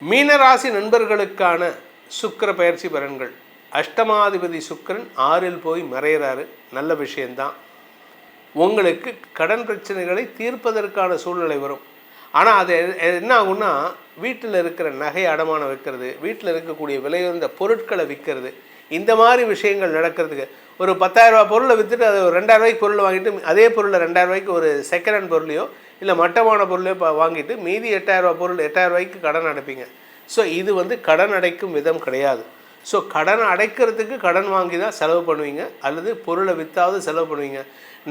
மீனராசி நண்பர்களுக்கான சுக்கிர பயிற்சி பலன்கள். அஷ்டமாதிபதி சுக்கிரன் 6ல் போய் மறையிறாரு. நல்ல விஷயந்தான். உங்களுக்கு கடன் பிரச்சனைகளை தீர்ப்பதற்கான சூழ்நிலை வரும். ஆனால் அது என்ன ஆகும்னா, வீட்டில் இருக்கிற நகை அடமானம் வைக்கிறது, வீட்டில் இருக்கக்கூடிய விலையுயர்ந்த பொருட்களை விற்கிறது, இந்த மாதிரி விஷயங்கள் நடக்கிறதுக்கு ஒரு 10,000 ரூபா பொருளை விற்றுட்டு அது ஒரு 2,000 ரூபாய்க்கு பொருளை வாங்கிட்டு அதே பொருளை 2,000 ரூபாய்க்கு ஒரு செகண்ட் ஹேண்ட் பொருளையோ இல்லை மட்டமான பொருளையோ வாங்கிட்டு மீதி 8,000 ரூபா பொருள் 8,000 ரூபாய்க்கு கடன் அடைப்பீங்க. ஸோ இது கடன் அடைக்கும் விதம் கிடையாது. ஸோ கடன் அடைக்கிறதுக்கு கடன் வாங்கி தான் செலவு பண்ணுவீங்க, அல்லது பொருளை விற்றாவது செலவு பண்ணுவீங்க.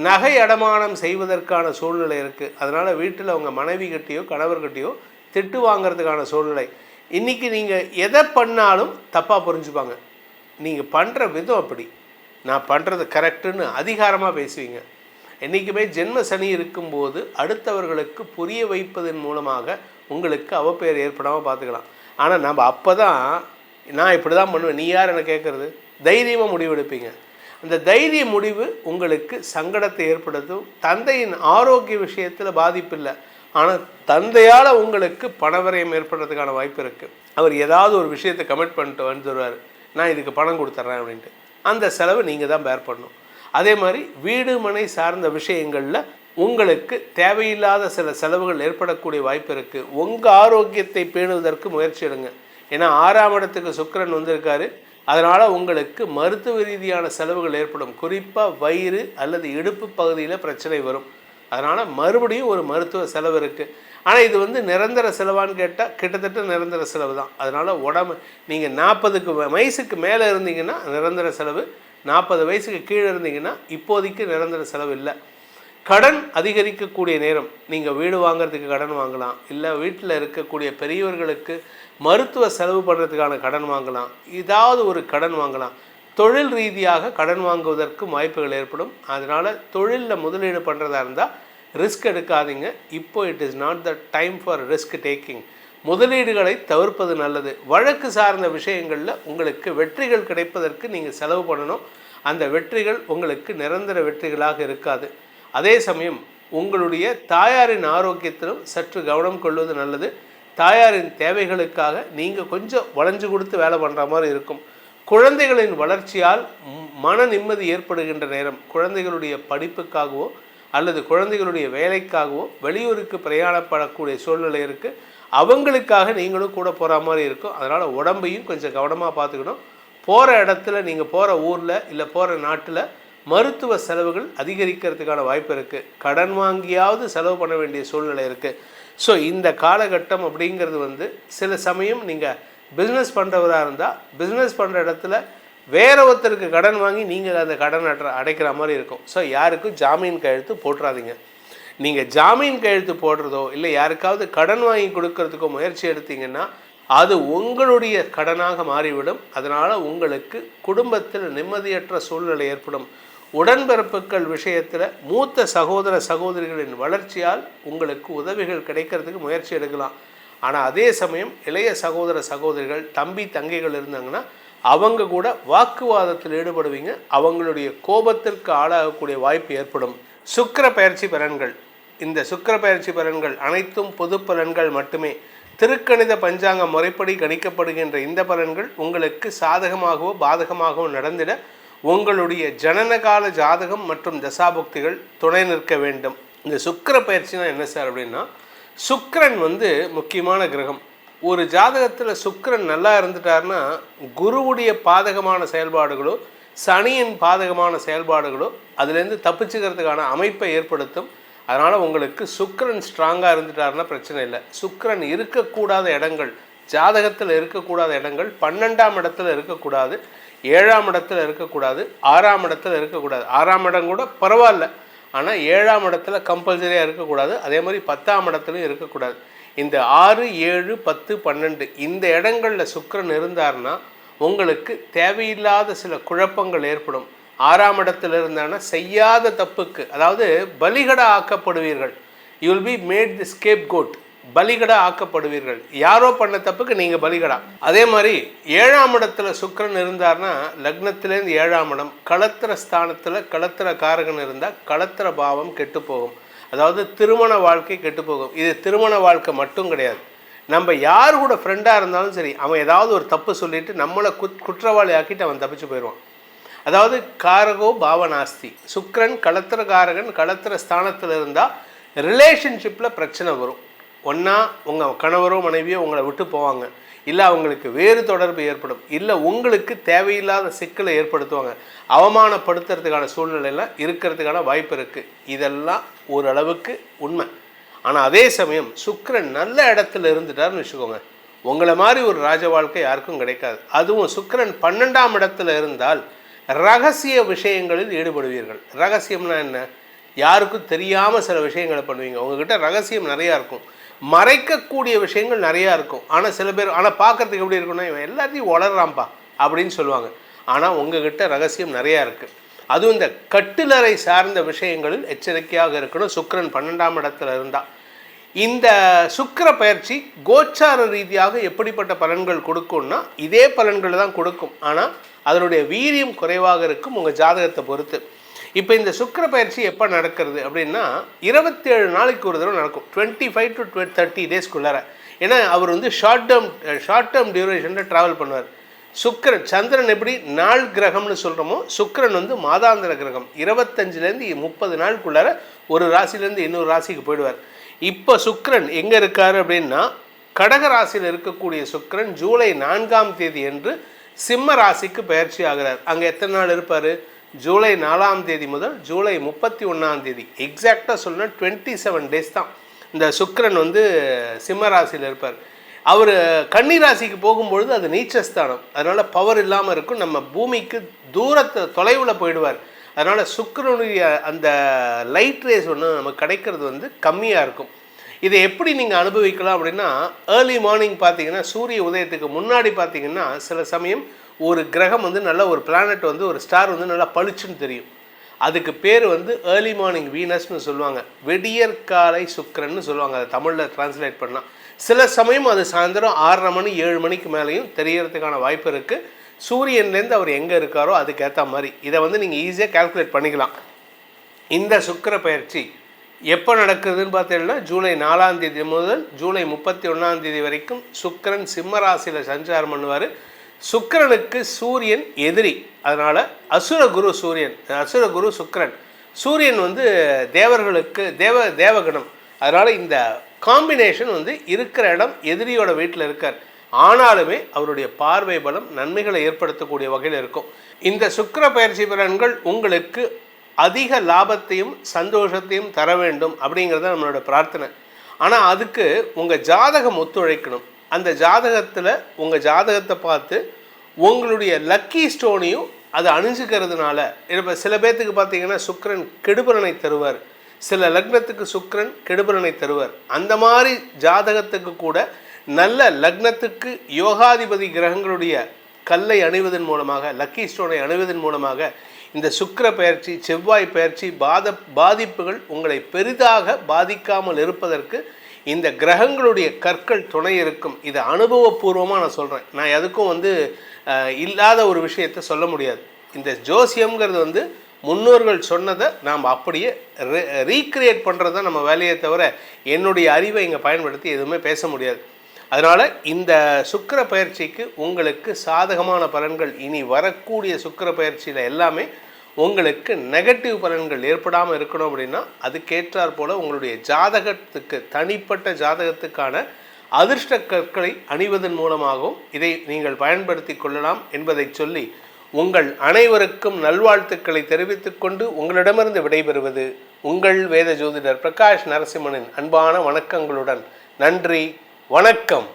நகை அடமானம் செய்வதற்கான சூழ்நிலை இருக்குது. அதனால் வீட்டில் உங்கள் மனைவிகிட்டையோ கணவர்கிட்டையோ திட்டு வாங்கிறதுக்கான சூழ்நிலை. இன்றைக்கி நீங்கள் எதை பண்ணாலும் தப்பாக புரிஞ்சுப்பாங்க. நீங்கள் பண்ணுற விதம் அப்படி, நான் பண்ணுறது கரெக்டுன்னு அதிகாரமாக பேசுவீங்க. என்றைக்குமே ஜென்ம சனி இருக்கும்போது அடுத்தவர்களுக்கு புரிய வைப்பதன் மூலமாக உங்களுக்கு அவப்பெயர் ஏற்படாமல் பார்த்துக்கலாம். ஆனால் நம்ம அப்போ தான் நான் இப்படி தான் பண்ணுவேன், நீ யார் என்ன கேட்குறது, தைரியமாக முடிவெடுப்பீங்க. அந்த தைரிய முடிவு உங்களுக்கு சங்கடத்தை ஏற்படுத்தும். தந்தையின் ஆரோக்கிய விஷயத்தில் பாதிப்பு இல்லை, ஆனால் தந்தையால் உங்களுக்கு பணவரையம் ஏற்படுறதுக்கான வாய்ப்பு இருக்குது. அவர் ஏதாவது ஒரு விஷயத்தை கமிட் பண்ணிட்டு வந்துடுவார், நான் இதுக்கு பணம் கொடுத்துட்றேன் அப்படின்ட்டு. அந்த செலவு நீங்கள் தான் பேர் பண்ணணும். அதே மாதிரி வீடு மனை சார்ந்த விஷயங்களில் உங்களுக்கு தேவையில்லாத சில செலவுகள் ஏற்படக்கூடிய வாய்ப்பு இருக்குது. உங்கள் ஆரோக்கியத்தை பேணுவதற்கு முயற்சி எடுங்க. ஏன்னா 6ஆம் இடத்துக்கு சுக்கிரன் வந்திருக்காரு. அதனால் உங்களுக்கு மருத்துவ ரீதியான செலவுகள் ஏற்படும். குறிப்பாக வயிறு அல்லது இடுப்பு பகுதியில் பிரச்சனை வரும். அதனால் மறுபடியும் ஒரு மருத்துவ செலவு இருக்குது. ஆனால் இது நிரந்தர செலவான்னு கேட்டால் கிட்டத்தட்ட நிரந்தர செலவு தான். அதனால் உடம்பு நீங்கள் 40 வயசுக்கு மேலே இருந்தீங்கன்னா நிரந்தர செலவு, 40 வயசுக்கு கீழே இருந்தீங்கன்னா இப்போதைக்கு நிரந்தர செலவு இல்லை. கடன் அதிகரிக்கக்கூடிய நேரம். நீங்கள் வீடு வாங்கிறதுக்கு கடன் வாங்கலாம், இல்லை வீட்டில் இருக்கக்கூடிய பெரியவர்களுக்கு மருத்துவ செலவு பண்ணுறதுக்கான கடன் வாங்கலாம், ஏதாவது ஒரு கடன் வாங்கலாம். தொழில் ரீதியாக கடன் வாங்குவதற்கும் வாய்ப்புகள் ஏற்படும். அதனால் தொழிலில் முதலீடு பண்ணுறதா இருந்தால் ரிஸ்க் எடுக்காதீங்க. இப்போ it is not the time for risk taking. முதலீடுகளை தவிர்ப்பது நல்லது. வழக்கு சார்ந்த விஷயங்களில் உங்களுக்கு வெற்றிகள் கிடைப்பதற்கு நீங்கள் செலவு பண்ணணும். அந்த வெற்றிகள் உங்களுக்கு நிரந்தர வெற்றிகளாக இருக்காது. அதே சமயம் உங்களுடைய தாயாரின் ஆரோக்கியத்திலும் சற்று கவனம் கொள்வது நல்லது. தாயாரின் தேவைகளுக்காக நீங்கள் கொஞ்சம் வளைஞ்சு கொடுத்து வேலை பண்ணுற மாதிரி இருக்கும். குழந்தைகளின் வளர்ச்சியால் மன நிம்மதி ஏற்படுகின்ற நேரம். குழந்தைகளுடைய படிப்புக்காகவோ அல்லது குழந்தைகளுடைய வேலைக்காகவோ வெளியூருக்கு பிரயாணப்படக்கூடிய சூழ்நிலை இருக்குது. அவங்களுக்காக நீங்களும் கூட போகிற மாதிரி இருக்கும். அதனால் உடம்பையும் கொஞ்சம் கவனமாக பார்த்துக்கணும். போகிற இடத்துல, நீங்கள் போகிற ஊரில் இல்லை போகிற நாட்டில் மருத்துவ செலவுகள் அதிகரிக்கிறதுக்கான வாய்ப்பு இருக்குது. கடன் வாங்கியாவது செலவு பண்ண வேண்டிய சூழ்நிலை இருக்குது. ஸோ இந்த காலகட்டம் அப்படிங்கிறது சில சமயம் நீங்கள் பிஸ்னஸ் பண்ணுறவராக இருந்தால் பிஸ்னஸ் பண்ணுற இடத்துல வேற ஒருத்தருக்கு கடன் வாங்கி நீங்கள் அந்த கடன் அடைக்கிற மாதிரி இருக்கும். ஸோ யாருக்கும் ஜாமீன் கையெழுத்து போட்டுறாதீங்க. நீங்கள் ஜாமீன் கையெழுத்து போடுறதோ இல்லை யாருக்காவது கடன் வாங்கி கொடுக்கறதுக்கோ முயற்சி எடுத்தீங்கன்னா அது உங்களுடைய கடனாக மாறிவிடும். அதனால் உங்களுக்கு குடும்பத்தில் நிம்மதியற்ற சூழ்நிலை ஏற்படும். உடன்பிறப்புகள் விஷயத்தில் மூத்த சகோதர சகோதரிகளின் வளர்ச்சியால் உங்களுக்கு உதவிகள் கிடைக்கிறதுக்கு முயற்சி எடுக்கலாம். ஆனால் அதே சமயம் இளைய சகோதர சகோதரிகள், தம்பி தங்கைகள் இருந்தாங்கன்னா அவங்க கூட வாக்குவாதத்தில் ஈடுபடுவீங்க. அவங்களுடைய கோபத்திற்கு ஆளாகக்கூடிய வாய்ப்பு ஏற்படும். சுக்கிர பயிற்சி பலன்கள். இந்த சுக்கிர பயிற்சி பலன்கள் அனைத்தும் பொது பலன்கள் மட்டுமே. திருக்கணித பஞ்சாங்க முறைப்படி கணிக்கப்படுகின்ற இந்த பலன்கள் உங்களுக்கு சாதகமாகவோ பாதகமாகவோ நடந்திட உங்களுடைய ஜனனகால ஜாதகம் மற்றும் தசாபுக்திகள் துணை நிற்க வேண்டும். இந்த சுக்கிர பயிற்சினா என்ன சார் அப்படின்னா, சுக்கிரன் முக்கியமான கிரகம். ஒரு ஜாதகத்தில் சுக்கிரன் நல்லா இருந்துட்டார்னா குருவுடைய பாதகமான செயல்பாடுகளோ சனியின் பாதகமான செயல்பாடுகளோ அதுலேருந்து தப்பிச்சுக்கிறதுக்கான அமைப்பை ஏற்படுத்தும். அதனால் உங்களுக்கு சுக்கிரன் ஸ்ட்ராங்காக இருந்துட்டாருன்னா பிரச்சனை இல்லை. சுக்கிரன் இருக்கக்கூடாத இடங்கள், ஜாதகத்தில் இருக்கக்கூடாத இடங்கள் 12ஆம் இடத்துல இருக்கக்கூடாது, 7ஆம் இடத்துல இருக்கக்கூடாது, 6ஆம் இடத்துல இருக்கக்கூடாது. 6ஆம் இடம் கூட பரவாயில்ல, ஆனால் 7ஆம் இடத்துல கம்பல்சரியாக இருக்கக்கூடாது. அதே மாதிரி 10ஆம் இடத்துலையும் இருக்கக்கூடாது. இந்த 6, 7, 10, 12 இந்த இடங்களில் சுக்கிரன் இருந்தார்னா உங்களுக்கு தேவையில்லாத சில குழப்பங்கள் ஏற்படும். 6ஆம் இடத்துல இருந்தாங்கன்னா செய்யாத தப்புக்கு, அதாவது பலிகடா ஆக்கப்படுவீர்கள். You will be made the scapegoat. பலிகடா ஆக்கப்படுவீர்கள். யாரோ பண்ண தப்புக்கு நீங்கள் பலிகடா. அதே மாதிரி 7ஆம் இடத்துல சுக்கிரன் இருந்தார்னா லக்னத்திலேருந்து 7ஆம் இடம் களத்திர ஸ்தானத்தில் களத்திர காரகன் இருந்தால் களத்திர பாவம் கெட்டு போகும். அதாவது திருமண வாழ்க்கை கெட்டு போகும். இது திருமண வாழ்க்கை மட்டும் கிடையாது. நம்ம யார் கூட ஃப்ரெண்டாக இருந்தாலும் சரி, அவன் ஏதாவது ஒரு தப்பு சொல்லிட்டு நம்மளை குற்றவாளி ஆக்கிட்டு அவன் தப்பிச்சு போயிடுவான். அதாவது காரகோ பாவனாஸ்தி, சுக்கிரன் களத்திர காரகன் களத்திர ஸ்தானத்தில் இருந்தால் ரிலேஷன்ஷிப்பில் பிரச்சனை வரும். ஒன்றா உங்கள் கணவரோ மனைவியோ உங்களை விட்டு போவாங்க, இல்லை அவங்களுக்கு வேறு தொடர்பு ஏற்படும், இல்லை உங்களுக்கு தேவையில்லாத சிக்கலை ஏற்படுத்துவாங்க, அவமானப்படுத்துறதுக்கான சூழ்நிலையெல்லாம் இருக்கிறதுக்கான வாய்ப்பு இருக்குது. இதெல்லாம் ஓரளவுக்கு உண்மை. ஆனால் அதே சமயம் சுக்கிரன் நல்ல இடத்துல இருந்துட்டார்னு வச்சுக்கோங்க, உங்களை மாதிரி ஒரு ராஜ வாழ்க்கை யாருக்கும் கிடைக்காது. அதுவும் சுக்கிரன் 12ஆம் இடத்துல இருந்தால் ரகசிய விஷயங்களில் ஈடுபடுவீர்கள். ரகசியம்னா என்ன? யாருக்கும் தெரியாமல் சில விஷயங்களை பண்ணுவீங்க. உங்ககிட்ட ரகசியம் நிறையா இருக்கும், மறைக்கக்கூடிய விஷயங்கள் நிறையா இருக்கும். ஆனால் சில பேர் பார்க்குறதுக்கு எப்படி இருக்குன்னா, இவன் எல்லாத்தையும் வளர்றான்ப்பா அப்படின்னு சொல்லுவாங்க. ஆனால் உங்ககிட்ட ரகசியம் நிறையா இருக்குது. அதுவும் இந்த கட்டிலறை சார்ந்த விஷயங்களில் எச்சரிக்கையாக இருக்கணும். சுக்கிரன் 12ஆம் இடத்துல இருந்தால். இந்த சுக்கிர பயிற்சி கோச்சார ரீதியாக எப்படிப்பட்ட பலன்கள் கொடுக்கும்னா இதே பலன்கள் தான் கொடுக்கும், ஆனால் அதனுடைய வீரியம் குறைவாக இருக்கும் உங்கள் ஜாதகத்தை பொறுத்து. இப்போ இந்த சுக்கிர பயிற்சி எப்போ நடக்கிறது அப்படின்னா 27 நாளைக்கு ஒரு தடவை நடக்கும், 25 to 30 டேஸ்க்குள்ளார. ஏன்னா அவர் வந்து ஷார்ட் டேர்ம் டியூரேஷனில் ட்ராவல் பண்ணுவார். சுக்கிரன், சந்திரன் எப்படி நாள் கிரகம்னு சொல்கிறோமோ, சுக்கிரன் வந்து மாதாந்திர கிரகம். 25லேருந்து 30 நாளுக்குள்ளார ஒரு ராசிலேருந்து இன்னொரு ராசிக்கு போயிடுவார். இப்போ சுக்கிரன் எங்கே இருக்கார் அப்படின்னா, கடக ராசியில் இருக்கக்கூடிய சுக்கிரன் ஜூலை 4ஆம் தேதி என்று சிம்ம ராசிக்கு பயிற்சி ஆகிறார். அங்கே எத்தனை நாள் இருப்பார்? ஜூலை 4ஆம் தேதி முதல் ஜூலை 31ஆம் தேதி, எக்ஸாக்டாக சொல்லணும் 27 டேஸ் தான் இந்த சுக்கிரன் வந்து சிம்ம ராசியில் இருப்பார். அவர் கன்னி ராசிக்கு போகும்பொழுது அது நீச்சஸ்தானம், அதனால் பவர் இல்லாமல் இருக்கும். நம்ம பூமிக்கு தொலைவில் போயிடுவார். அதனால் சுக்கிரனுடைய அந்த லைட் ரேஸ் ஒன்று நமக்கு கிடைக்கிறது வந்து கம்மியாக இருக்கும். இதை எப்படி நீங்கள் அனுபவிக்கலாம் அப்படின்னா, ஏர்லி மார்னிங் பார்த்தீங்கன்னா, சூரிய உதயத்துக்கு முன்னாடி பார்த்தீங்கன்னா சில சமயம் ஒரு கிரகம் வந்து நல்ல ஒரு பிளானட் வந்து ஒரு ஸ்டார் வந்து நல்லா பளிச்சுன்னு தெரியும். அதுக்கு பேர் வந்து ஏர்லி மார்னிங் வீனஸ்னு சொல்லுவாங்க, வெடியற்காலை சுக்கிரன்னு சொல்லுவாங்க. அதை தமிழில் டிரான்ஸ்லேட் பண்ணால் சில சமயம் அது சாயந்தரம் 6:30 மணி 7 மணிக்கு மேலேயும் தெரியறதுக்கான வாய்ப்பு இருக்குது. சூரியன்லேருந்து அவர் எங்கே இருக்காரோ அதுக்கேற்ற மாதிரி இதை வந்து நீங்கள் ஈஸியாக கால்குலேட் பண்ணிக்கலாம். இந்த சுக்கிர பயிற்சி எப்போ நடக்குதுன்னு பார்த்தீங்கன்னா, ஜூலை 4ஆம் தேதி முதல் ஜூலை 31ஆம் தேதி வரைக்கும் சுக்கிரன் சிம்ம ராசியில் சஞ்சாரம் பண்ணுவார். சுக்கிரனுக்கு சூரியன் எதிரி, அதனால் அசுரகுரு சுக்கிரன். சூரியன் வந்து தேவர்களுக்கு தேவகணம், அதனால் இந்த காம்பினேஷன் வந்து இருக்கிற இடம் எதிரியோட வீட்டில் இருக்கார். ஆனாலுமே அவருடைய பார்வை பலம் நன்மைகளை ஏற்படுத்தக்கூடிய வகையில் இருக்கும். இந்த சுக்கிர பயிற்சி பலன்கள் உங்களுக்கு அதிக லாபத்தையும் சந்தோஷத்தையும் தர வேண்டும் அப்படிங்கிறது நம்மளோட பிரார்த்தனை. ஆனால் அதுக்கு உங்கள் ஜாதகம் ஒத்துழைக்கணும். அந்த ஜாதகத்தில் உங்கள் ஜாதகத்தை பார்த்து உங்களுடைய லக்கி ஸ்டோனையும் அதை அணிஞ்சுக்கிறதுனால, இப்போ சில பேர்த்துக்கு பார்த்தீங்கன்னா சுக்கிரன் கெடுபலனை தருவார், சில லக்னத்துக்கு சுக்கிரன் கெடுபலனை தருவார். அந்த மாதிரி ஜாதகத்துக்கு கூட நல்ல லக்னத்துக்கு யோகாதிபதி கிரகங்களுடைய கல்லை அணிவதன் மூலமாக, லக்கி ஸ்டோனை அணிவதன் மூலமாக இந்த சுக்கிர பயிற்சி செவ்வாய் பயிற்சி பாதிப்புகள் உங்களை பெரிதாக பாதிக்காமல் இருப்பதற்கு இந்த கிரகங்களுடைய கற்கள் துணை இருக்கும். இதை அனுபவபூர்வமாக நான் சொல்கிறேன். நான் எதுக்கும் வந்து இல்லாத ஒரு விஷயத்தை சொல்ல முடியாது. இந்த ஜோசியம்ங்கிறது வந்து முன்னோர்கள் சொன்னதை நாம் அப்படியே ரீக்ரியேட் பண்ணுறது தான் நம்ம வேலையை தவிர என்னுடைய அறிவை இங்கே பயன்படுத்தி எதுவுமே பேச முடியாது. அதனால் இந்த சுக்கிர பயிற்சிக்கு உங்களுக்கு சாதகமான பலன்கள், இனி வரக்கூடிய சுக்கிர பயிற்சியில் எல்லாமே உங்களுக்கு நெகட்டிவ் பலன்கள் ஏற்படாமல் இருக்கணும் அப்படின்னா அதுக்கேற்றாற் போல் உங்களுடைய ஜாதகத்துக்கு, தனிப்பட்ட ஜாதகத்துக்கான அதிர்ஷ்ட கற்களை அணிவதன் மூலமாகவும் இதை நீங்கள் பயன்படுத்தி கொள்ளலாம் என்பதை சொல்லி உங்கள் அனைவருக்கும் நல்வாழ்த்துக்களை தெரிவித்துக் கொண்டு உங்களிடமிருந்து விடைபெறுவது உங்கள் வேத ஜோதிடர் பிரகாஷ் நரசிம்மனின் அன்பான வணக்கங்களுடன். நன்றி, வணக்கம்.